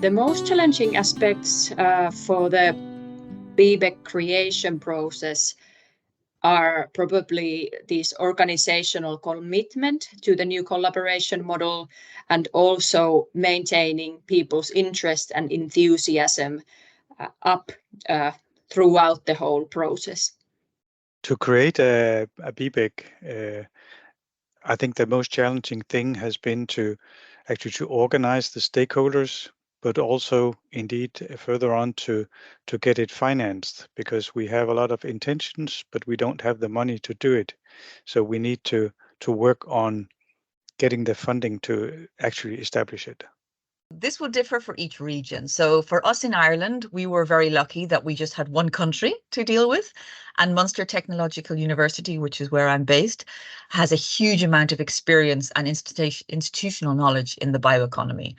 The most challenging aspects for the BBEC creation process are probably this organizational commitment to the new collaboration model and also maintaining people's interest and enthusiasm up throughout the whole process. To create a BBEC, I think the most challenging thing has been to organize the stakeholders, but also indeed further on to get it financed, because we have a lot of intentions, but we don't have the money to do it. So we need to work on getting the funding to actually establish it. This will differ for each region. So for us in Ireland, we were very lucky that we just had one country to deal with. And Munster Technological University, which is where I'm based, has a huge amount of experience and institutional knowledge in the bioeconomy.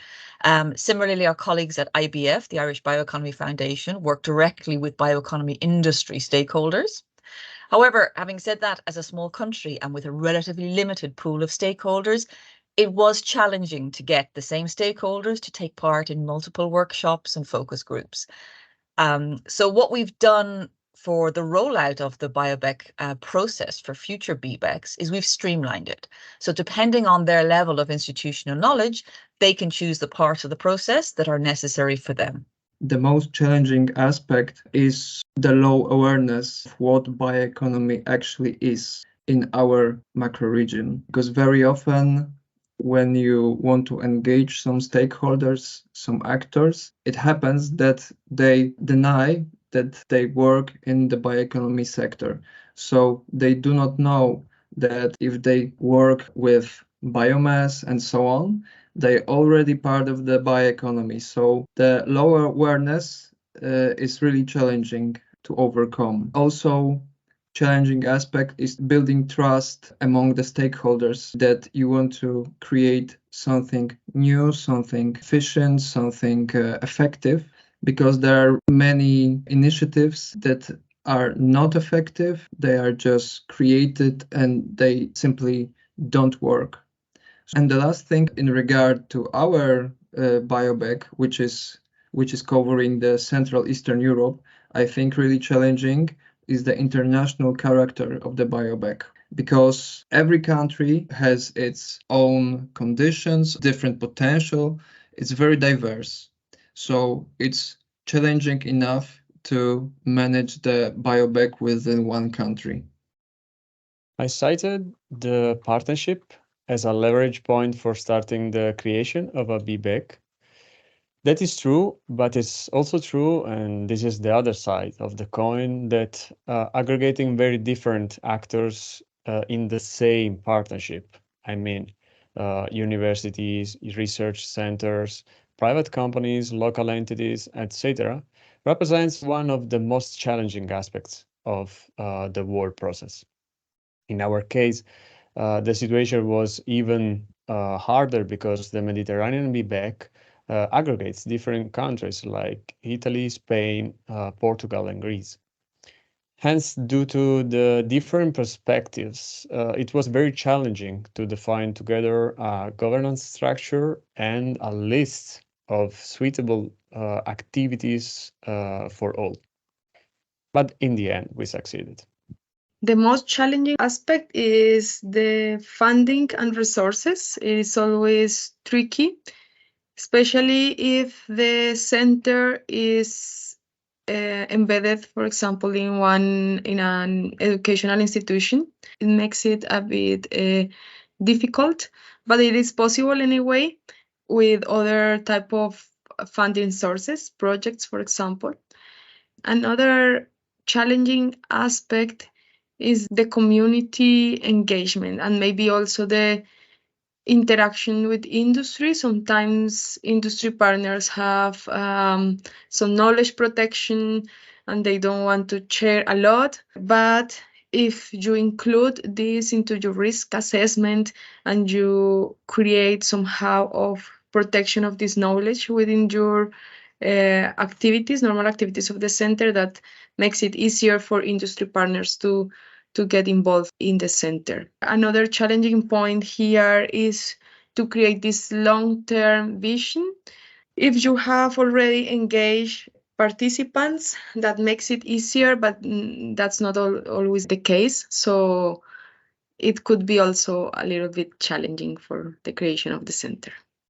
Similarly, our colleagues at IBF, the Irish Bioeconomy Foundation, work directly with bioeconomy industry stakeholders. However, having said that, as a small country and with a relatively limited pool of stakeholders, it was challenging to get the same stakeholders to take part in multiple workshops and focus groups. So what we've done for the rollout of the BioEC process for future BBECs is we've streamlined it. So depending on their level of institutional knowledge, they can choose the parts of the process that are necessary for them. The most challenging aspect is the low awareness of what bioeconomy actually is in our macro region, because very often when you want to engage some stakeholders, some actors, it happens that they deny that they work in the bioeconomy sector. So they do not know that if they work with biomass and so on, they're already part of the bioeconomy. So the lower awareness is really challenging to overcome. Also, challenging aspect is building trust among the stakeholders that you want to create something new, something efficient, something effective, because there are many initiatives that are not effective. They are just created and they simply don't work. And the last thing in regard to our BioEC, which is covering the Central Eastern Europe, I think really challenging is the international character of the BioEC, because every country has its own conditions, different potential. It's very diverse. So it's challenging enough to manage the BioEC within one country. I cited the partnership as a leverage point for starting the creation of a BBEC. That is true, but it's also true, and this is the other side of the coin, that aggregating very different actors in the same partnership, I mean, universities, research centers, private companies, local entities, etc., represents one of the most challenging aspects of the work process. In our case, the situation was even harder because the Mediterranean BBEC aggregates different countries like Italy, Spain, Portugal, and Greece. Hence, due to the different perspectives, it was very challenging to define together a governance structure and a list of suitable activities for all. But in the end, we succeeded. The most challenging aspect is the funding and resources. It is always tricky, especially if the center is embedded, for example, in an educational institution. It makes it a bit difficult, but it is possible anyway with other type of funding sources, projects, for example. Another challenging aspect is the community engagement and maybe also the interaction with industry. Sometimes industry partners have some knowledge protection and they don't want to share a lot. But if you include this into your risk assessment and you create somehow of protection of this knowledge within your activities, normal activities of the center, that makes it easier for industry partners to get involved in the center. Another challenging point here is to create this long-term vision If you have already engaged participants, that makes it easier, but that's not always the case. So it could be also a little bit challenging for the creation of the center.